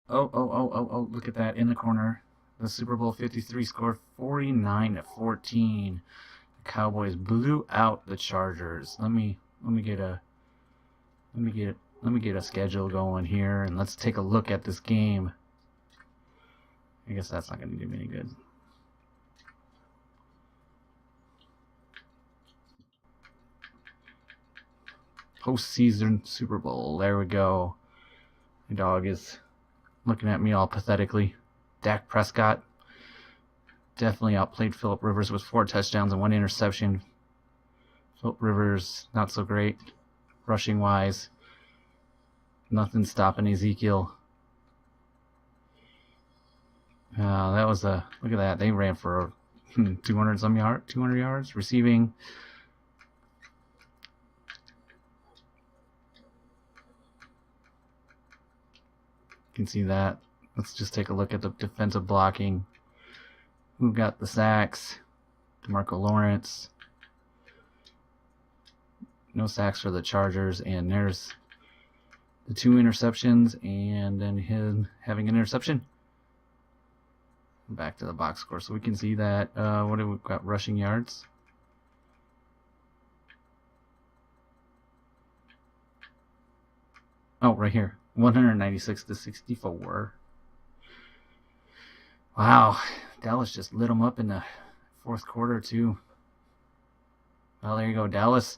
Oh, look at that in the corner. The Super Bowl 53 scored 49-14. The Cowboys blew out the Chargers. Let me get a schedule going here and let's take a look at this game. I guess that's not going to do me any good. Postseason Super Bowl. There we go. My dog is looking at me all pathetically. Dak Prescott definitely outplayed Phillip Rivers with 4 touchdowns and 1 interception. Phillip Rivers, not so great rushing wise. Nothing stopping Ezekiel. That was a look at that. They ran for 200 yards receiving. You can see that. Let's just take a look at the defensive blocking. Who got the sacks? DeMarco Lawrence. No sacks for the Chargers, and there's the 2 interceptions, and then him having an interception. Back to the box score, so we can see that. What do we got? Rushing yards. Oh, right here, 196-64. Wow, Dallas just lit them up in the 4th quarter too. Well, there you go, Dallas.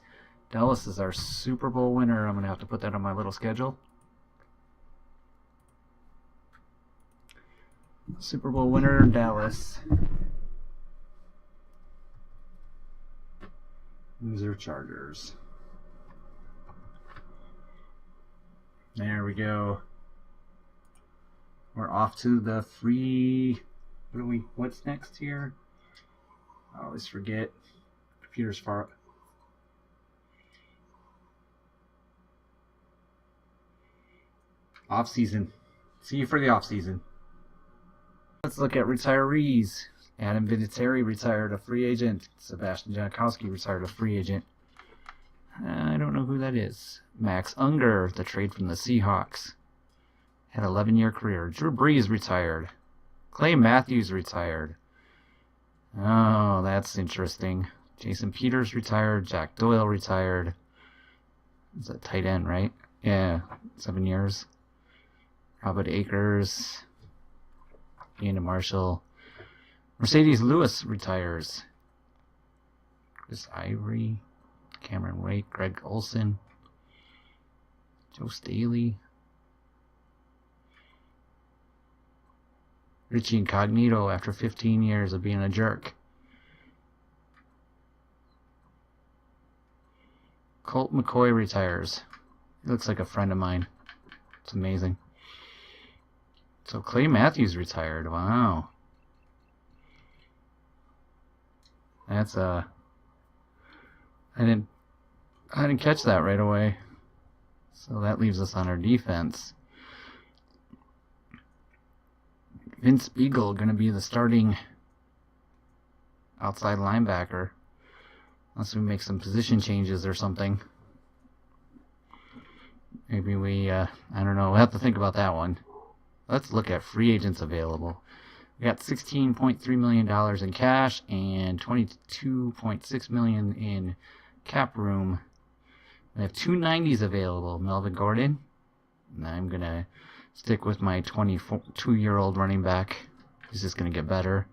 Dallas is our Super Bowl winner. I'm gonna have to put that on my little schedule. Super Bowl winner, Dallas. Loser, Chargers. There we go. We're off to the free. What's next here? I always forget. Computer's far. Off season. See you for the off season. Let's look at retirees. Adam Vinatieri retired, a free agent. Sebastian Janikowski retired, a free agent. I don't know who that is. Max Unger, the trade from the Seahawks. Had an 11-year career. Drew Brees retired. Clay Matthews retired. Oh, that's interesting. Jason Peters retired. Jack Doyle retired. It's a tight end, right? Yeah, 7 years. Robert Akers. Ian Marshall. Mercedes Lewis retires. Chris Ivory. Cameron Wake. Greg Olson. Joe Staley. Richie Incognito after 15 years of being a jerk. Colt McCoy retires. He looks like a friend of mine. It's amazing. So Clay Matthews retired. Wow. That's I didn't catch that right away. So that leaves us on our defense. Vince Beagle going to be the starting outside linebacker. Unless we make some position changes or something. Maybe we, I don't know. We'll have to think about that one. Let's look at free agents available. We got $16.3 million in cash and $22.6 million in cap room. We have 2 90s available. Melvin Gordon. And I'm going to stick with my 22-year-old running back. He's just going to get better.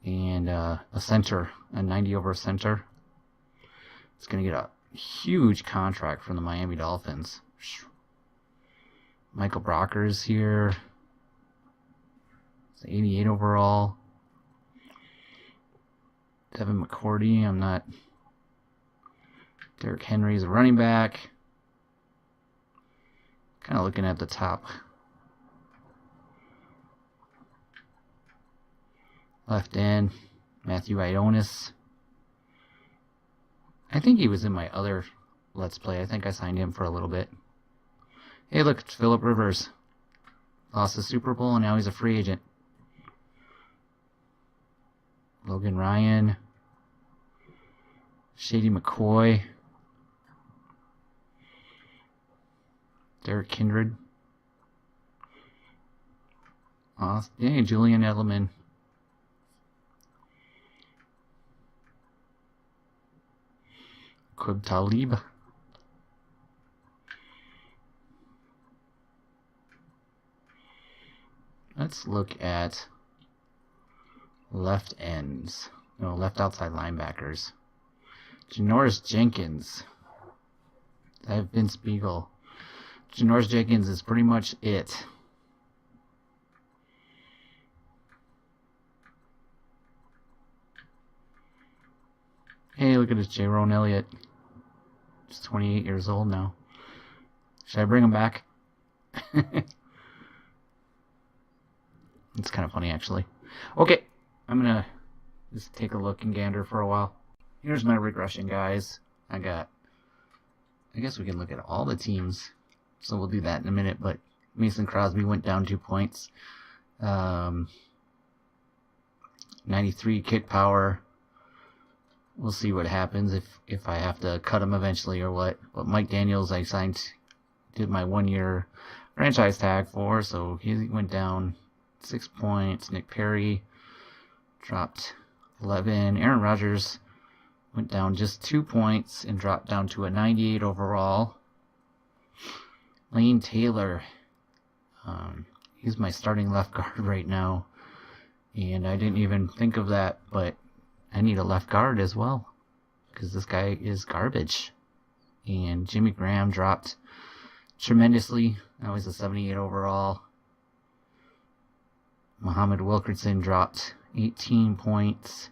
And a center, a 90 over center. It's going to get a huge contract from the Miami Dolphins. Michael Brocker's here. It's 88 overall. Devin McCourty, I'm not. Derrick Henry's a running back. Kind of looking at the top. Left end, Matthew Ionis. I think he was in my other Let's Play. I think I signed him for a little bit. Hey, look, it's Phillip Rivers. Lost the Super Bowl, and now he's a free agent. Logan Ryan. Shady McCoy. Derek Kindred. Yeah, Julian Edelman. Qib Talib. Let's look at left ends. No, left outside linebackers. Janoris Jenkins. I have Vince Beagle. Janoris Jenkins is pretty much it. Hey, look at this Jaron Elliott. He's 28 years old now. Should I bring him back? It's kind of funny, actually. Okay, I'm going to just take a look and gander for a while. Here's my regression, guys. I guess we can look at all the teams. So we'll do that in a minute, but Mason Crosby went down 2 points. 93 kick power. We'll see what happens if I have to cut him eventually or what. But Mike Daniels, I did my 1-year franchise tag for, so he went down 6 points. Nick Perry dropped 11. Aaron Rodgers went down just 2 points and dropped down to a 98 overall. Lane Taylor, he's my starting left guard right now, and I didn't even think of that, but I need a left guard as well because this guy is garbage. And Jimmy Graham dropped tremendously. That was a 78 overall. Muhammad Wilkerson dropped 18 points.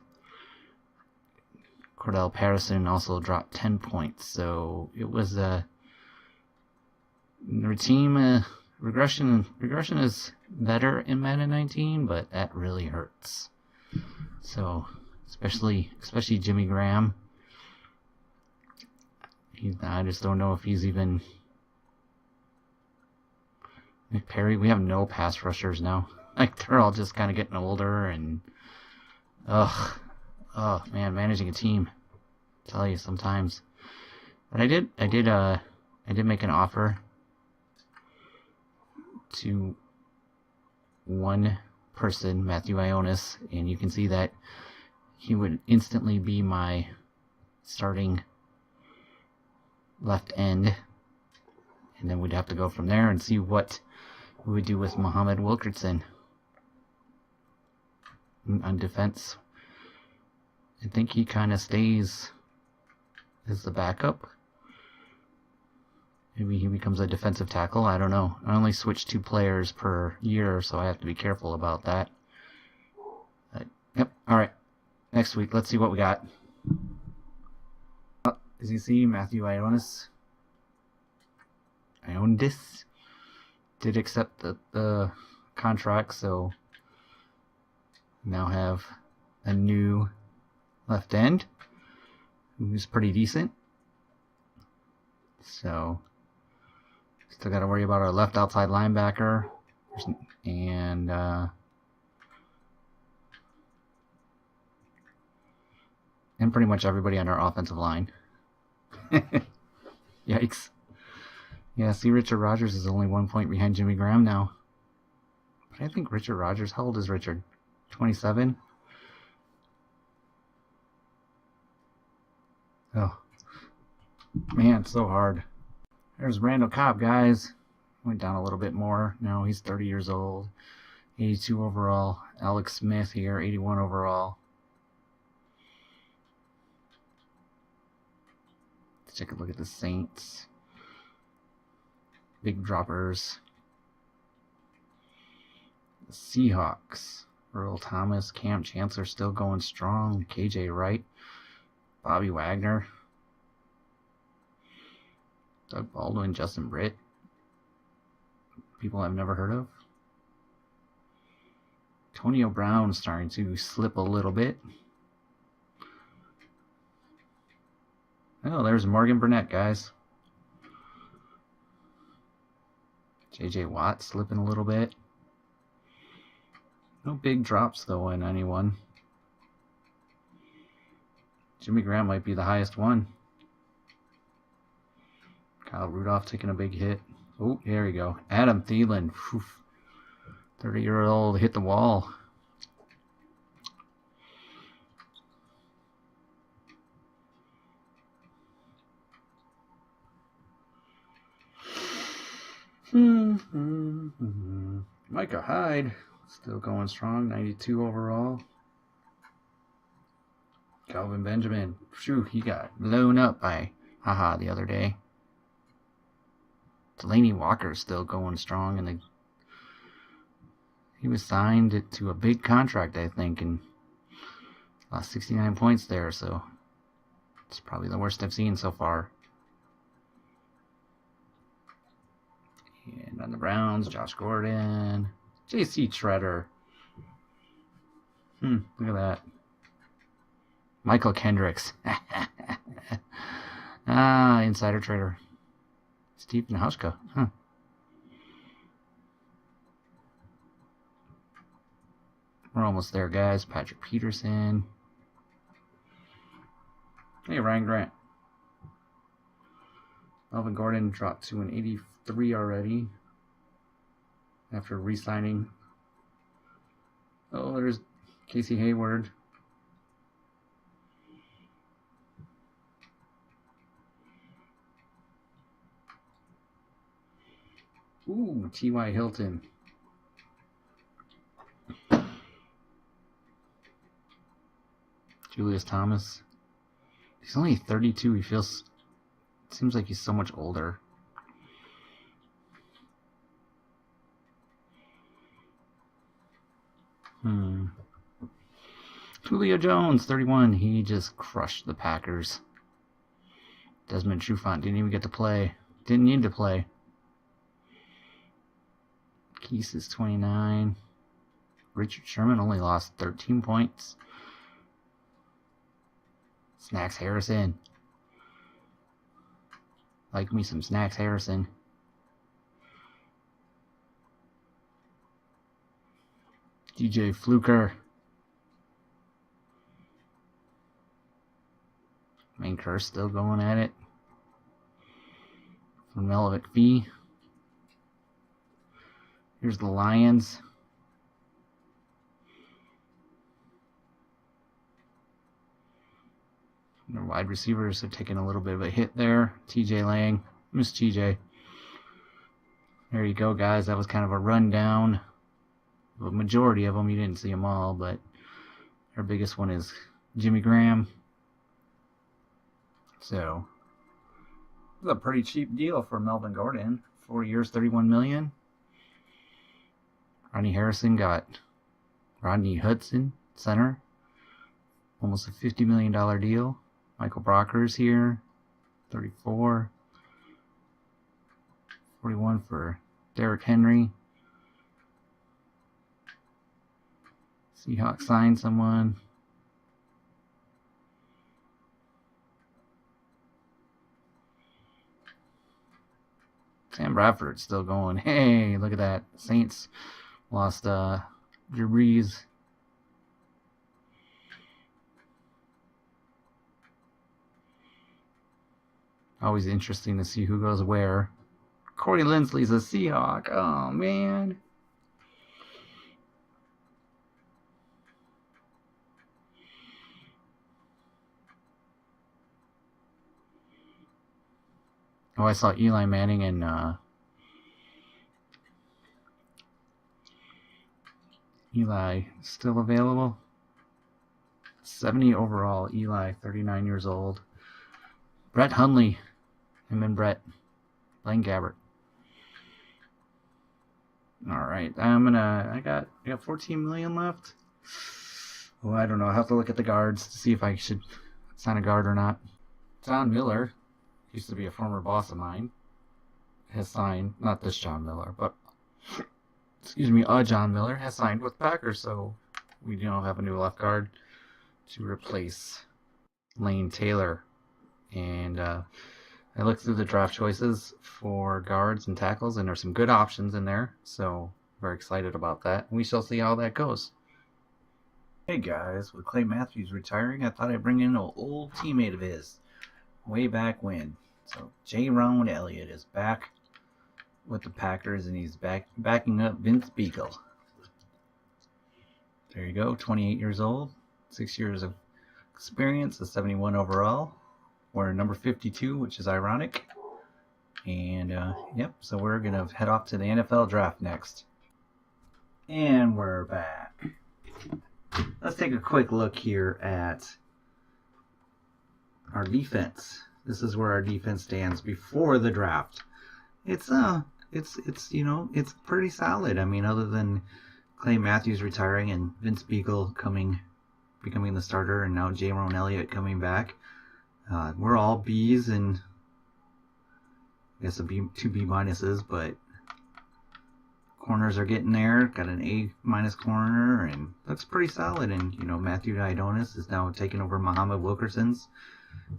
Cordell Patterson also dropped 10 points. So it was a team regression. Regression is better in Madden 19, but that really hurts. So especially Jimmy Graham. I just don't know if he's even. Nick Perry. We have no pass rushers now. Like, they're all just kind of getting older, and oh man, managing a team, I tell you, sometimes. But I did make an offer to one person, Matthew Ionis, and you can see that he would instantly be my starting left end, and then we'd have to go from there and see what we would do with Muhammad Wilkerson on defense. I think he kind of stays as the backup. Maybe he becomes a defensive tackle. I don't know. I only switch 2 players per year, so I have to be careful about that. Yep. All right. Next week, let's see what we got. As you see, Matthew Ionis did accept the contract, so now have a new left end who's pretty decent. So still got to worry about our left outside linebacker and pretty much everybody on our offensive line. Yikes. Yeah, see, Richard Rodgers is only 1 point behind Jimmy Graham now. But I think Richard Rodgers, how old is Richard? 27? Oh. Man, it's so hard. There's Randall Cobb, guys. Went down a little bit more. Now he's 30 years old. 82 overall. Alex Smith here, 81 overall. Let's take a look at the Saints. Big droppers. The Seahawks. Earl Thomas, Cam Chancellor still going strong. KJ Wright. Bobby Wagner. Doug Baldwin, Justin Britt. People I've never heard of. Antonio Brown starting to slip a little bit. Oh, there's Morgan Burnett, guys. JJ Watt slipping a little bit. No big drops, though, in anyone. Jimmy Graham might be the highest one. Kyle Rudolph taking a big hit. Oh, there we go. Adam Thielen. 30-year-old hit the wall. Micah Hyde, still going strong, 92 overall. Calvin Benjamin, phew, he got blown up by Haha the other day. Delaney Walker's still going strong, and he was signed to a big contract, I think, and lost 69 points there, so it's probably the worst I've seen so far. And on the Browns, Josh Gordon, J.C. Treader. Look at that. Michael Kendricks. Insider trader. Stephen Hushka. We're almost there, guys. Patrick Peterson. Hey, Ryan Grant. Melvin Gordon dropped to an 83 already after re-signing. Oh, there's Casey Hayward. Ooh, T.Y. Hilton. Julius Thomas. He's only 32. He seems like he's so much older. Julio Jones, 31. He just crushed the Packers. Desmond Trufant didn't even get to play. Didn't need to play. Keese is 29. Richard Sherman only lost 13 points. Snacks Harrison. Like me some Snacks Harrison. DJ Fluker. Main Curse still going at it. From Melvin McPhee. Here's the Lions. Their wide receivers have taken a little bit of a hit there. TJ Lang. Miss TJ. There you go, guys. That was kind of a rundown. The majority of them, you didn't see them all, but our biggest one is Jimmy Graham. So, it's a pretty cheap deal for Melvin Gordon. 4 years, $31 million. Rodney Harrison got Rodney Hudson, center. Almost a $50 million deal. Michael Brockers here, 34. 41 for Derrick Henry. Seahawks signed someone. Sam Bradford's still going. Hey, look at that. Saints lost Drew Brees. Always interesting to see who goes where. Corey Linsley's a Seahawk. Oh, man. Oh, I saw Eli Manning and Eli still available. 70 overall. Eli, 39 years old. Brett Hundley. Him and Brett. Blaine Gabbert. Alright, I got 14 million left. Oh, I don't know. I'll have to look at the guards to see if I should sign a guard or not. John Miller, used to be a former boss of mine, has signed, not this John Miller, but excuse me, John Miller has signed with Packers, so we now have a new left guard to replace Lane Taylor. And I looked through the draft choices for guards and tackles, and there's some good options in there, so very excited about that. We shall see how that goes. Hey guys, with Clay Matthews retiring, I thought I'd bring in an old teammate of his, way back when. So J. Ron Elliott is back with the Packers, and he's backing up Vince Beagle. There you go, 28 years old, 6 years of experience, a 71 overall. We're number 52, which is ironic. And yep, so we're going to head off to the NFL draft next. And we're back. Let's take a quick look here at our defense. This is where our defense stands before the draft. It's pretty solid. I mean, other than Clay Matthews retiring and Vince Beagle becoming the starter, and now Jaron Elliott coming back, we're all B's and I guess two B minuses, but corners are getting there. Got an A- corner, and looks pretty solid. And Matthew Iodonis is now taking over Muhammad Wilkerson's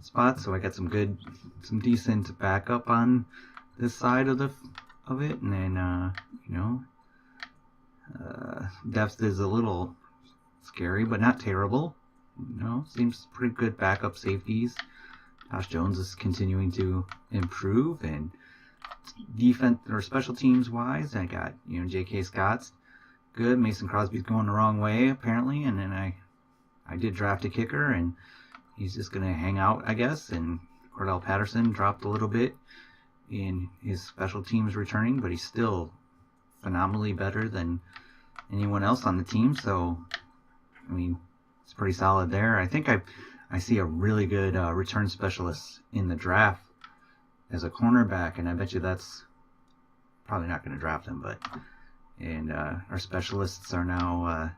spot, so I got some decent backup on this side of it. And then depth is a little scary, but not terrible. Seems pretty good backup safeties. Josh Jones is continuing to improve, and defense or special teams wise, I got J.K. Scott's good. Mason Crosby's going the wrong way apparently, and then I did draft a kicker, and he's just gonna hang out, I guess. And Cordell Patterson dropped a little bit in his special teams returning, but he's still phenomenally better than anyone else on the team. So I mean, it's pretty solid there. I think I see a really good return specialist in the draft as a cornerback, and I bet you that's probably not going to draft him. But our specialists are now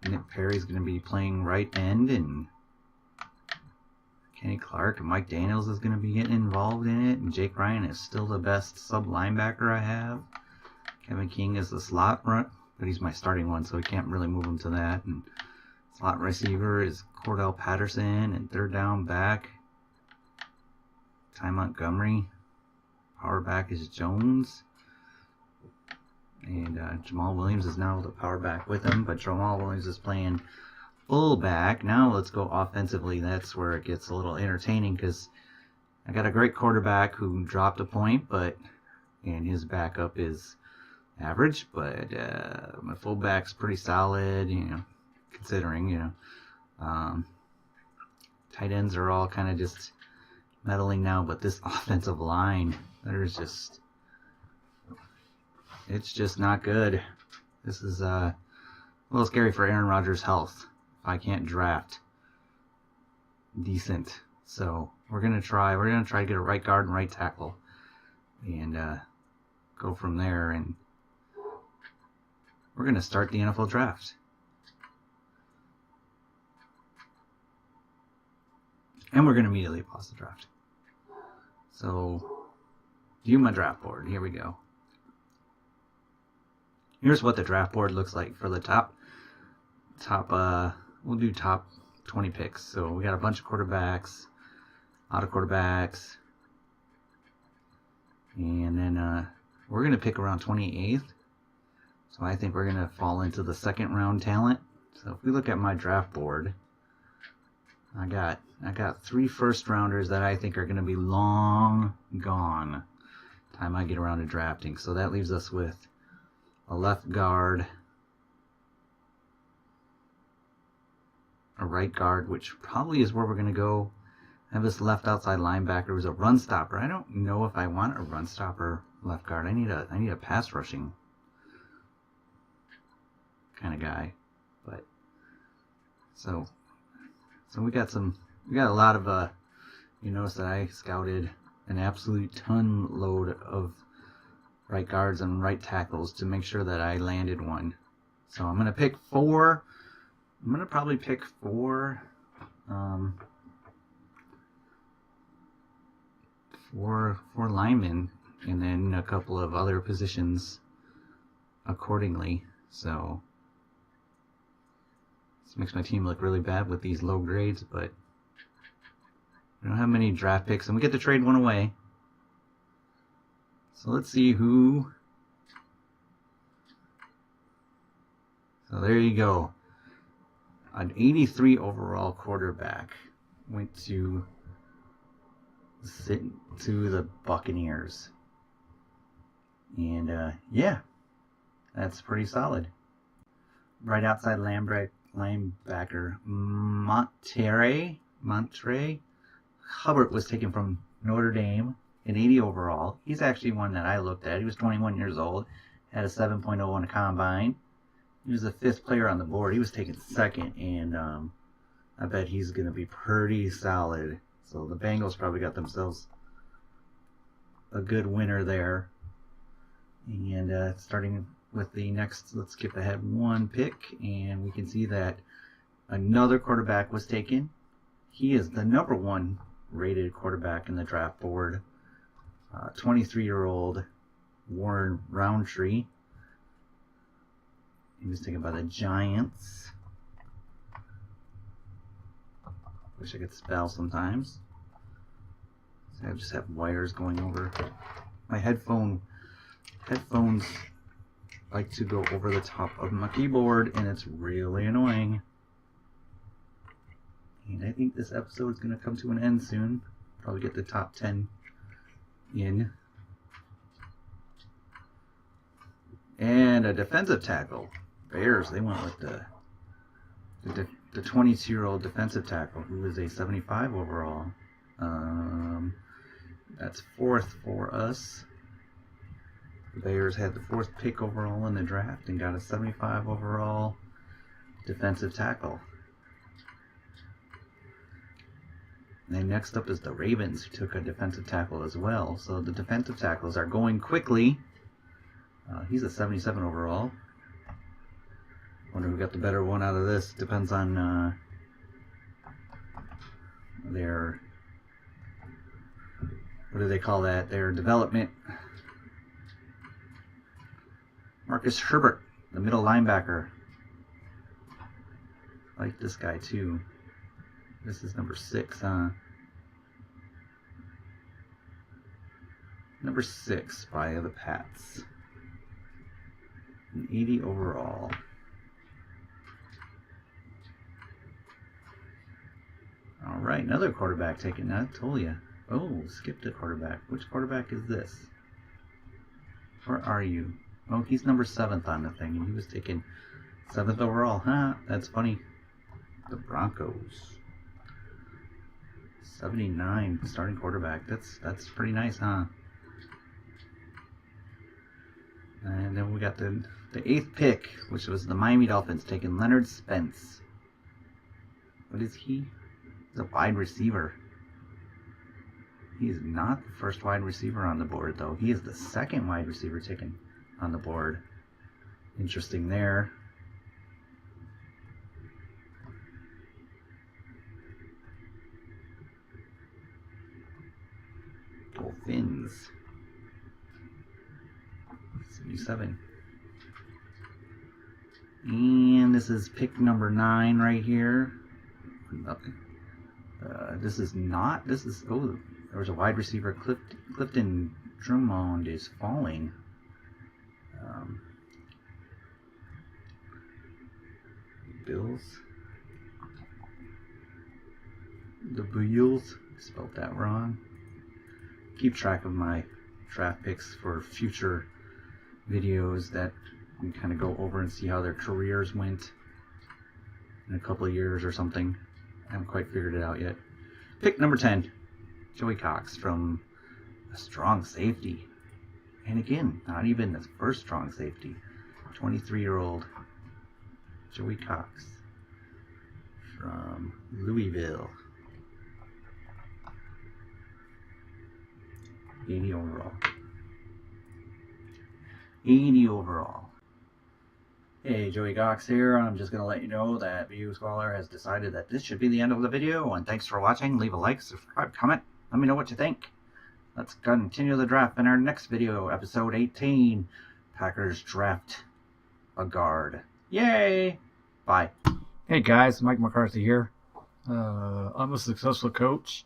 Nick Perry's going to be playing right end, and Kenny Clark and Mike Daniels is going to be getting involved in it, and Jake Ryan is still the best sub linebacker I have. Kevin King is the slot run, but he's my starting one, so I can't really move him to that. And slot receiver is Cordell Patterson, and third down back, Ty Montgomery. Power back is Jones. And Jamal Williams is now the power back with him, but Jamal Williams is playing fullback. Now let's go offensively. That's where it gets a little entertaining, because I got a great quarterback who dropped a point, and his backup is average, but my fullback's pretty solid, considering, tight ends are all kind of just meddling now, but this offensive line, it's just not good. This is a little scary for Aaron Rodgers' health if I can't draft decent. So we're gonna try to get a right guard and right tackle, and go from there. And we're gonna start the NFL draft. And we're gonna immediately pause the draft. So view my draft board. Here we go. Here's what the draft board looks like for the top we'll do top 20 picks. So we got a bunch of quarterbacks, a lot of quarterbacks, and then we're gonna pick around 28th. So I think we're gonna fall into the second round talent. So if we look at my draft board, I got 3 first rounders that I think are gonna be long gone time I get around to drafting. So that leaves us with a left guard, a right guard, which probably is where we're going to go. I have this left outside linebacker who's a run stopper. I don't know if I want a run stopper left guard. I need a pass rushing kind of guy. But so we got a lot of you notice that I scouted an absolute ton load of right guards and right tackles to make sure that I landed one. So I'm gonna pick 4. I'm gonna probably pick 4 linemen, and then a couple of other positions accordingly. So this makes my team look really bad with these low grades, but we don't have many draft picks, and we get to trade one away. So let's see who. So there you go. An 83 overall quarterback went to the Buccaneers. And yeah, That's pretty solid. Right outside linebacker Monterey Hubbard was taken from Notre Dame, an 80 overall. He's actually one that I looked at. He was 21 years old, had a 7.0 on a combine. He was the 5th player on the board. He was taken 2nd, and I bet he's going to be pretty solid. So the Bengals probably got themselves a good winner there. And starting with the next, let's skip ahead one pick, and we can see that another quarterback was taken. He is the number 1 rated quarterback in the draft board. 23-year-old Warren Roundtree. He was taken by the Giants. Wish I could spell sometimes. I just have wires going over. My headphones like to go over the top of my keyboard, and it's really annoying. And I think this episode is going to come to an end soon. Probably get the top 10 in. And a defensive tackle. Bears, they went with the 22-year-old defensive tackle, who is a 75 overall. That's 4th for us. The Bears had the 4th pick overall in the draft and got a 75 overall defensive tackle. And next up is the Ravens, who took a defensive tackle as well. So the defensive tackles are going quickly. He's a 77 overall. Wonder who got the better one out of this. Depends on their, what do they call that? Their development. Marcus Herbert, the middle linebacker. I like this guy too. This is number 6, huh? Number 6 by the Pats. An 80 overall. Alright, another quarterback taken. I told you. Oh, skipped a quarterback. Which quarterback is this? Where are you? Oh, he's number 7th on the thing, and he was taken 7th overall. Huh, that's funny. The Broncos. 79 starting quarterback. That's pretty nice, huh? And then we got the 8th pick, which was the Miami Dolphins, taking Leonard Spence. What is he? He's a wide receiver. He is not the first wide receiver on the board, though. He is the 2nd wide receiver taken on the board. Interesting there. Dolphins. 77. And this is pick number 9 right here. Nothing. This is, oh, there's a wide receiver. Clifton Drummond is falling. Bills. The Bills. Spelled that wrong. Keep track of my draft picks for future videos that we kind of go over and see how their careers went in a couple of years or something. I haven't quite figured it out yet. Pick number 10, Joey Cox from a strong safety. And again, not even the first strong safety. 23-year-old Joey Cox from Louisville. 80 overall. 80 overall. Hey, Joey Cox here. I'm just going to let you know that View Scholar has decided that this should be the end of the video. And thanks for watching. Leave a like, subscribe, comment. Let me know what you think. Let's continue the draft in our next video, episode 18. Packers draft a guard. Yay! Bye. Hey guys, Mike McCarthy here. I'm a successful coach.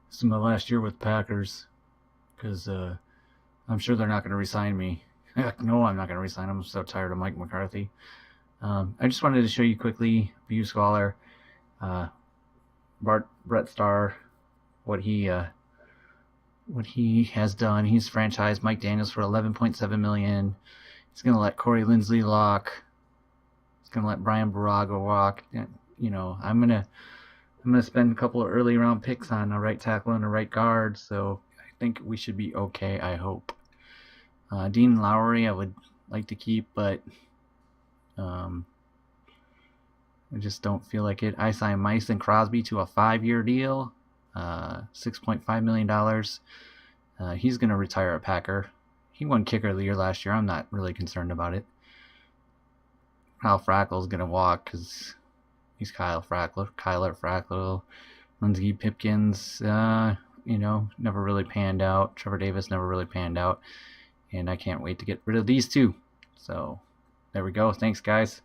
This is my last year with Packers. Because I'm sure they're not going to re-sign me. No, I'm not going to resign. I'm so tired of Mike McCarthy. I just wanted to show you quickly, View Scholar, Brett Starr, what he has done. He's franchised Mike Daniels for $11.7 million. He's going to let Corey Linsley walk. He's going to let Brian Baraga walk. You know, I'm gonna spend a couple of early round picks on a right tackle and a right guard, so I think we should be okay, I hope. Dean Lowry I would like to keep, but I just don't feel like it. I signed Mason Crosby to a 5-year deal, $6.5 million. He's going to retire a Packer. He won Kicker of the Year last year. I'm not really concerned about it. Kyle Frackle's going to walk because he's Kyler Frackle. Lindsey Pipkins, you know, never really panned out. Trevor Davis never really panned out. And I can't wait to get rid of these two. So, there we go. Thanks, guys.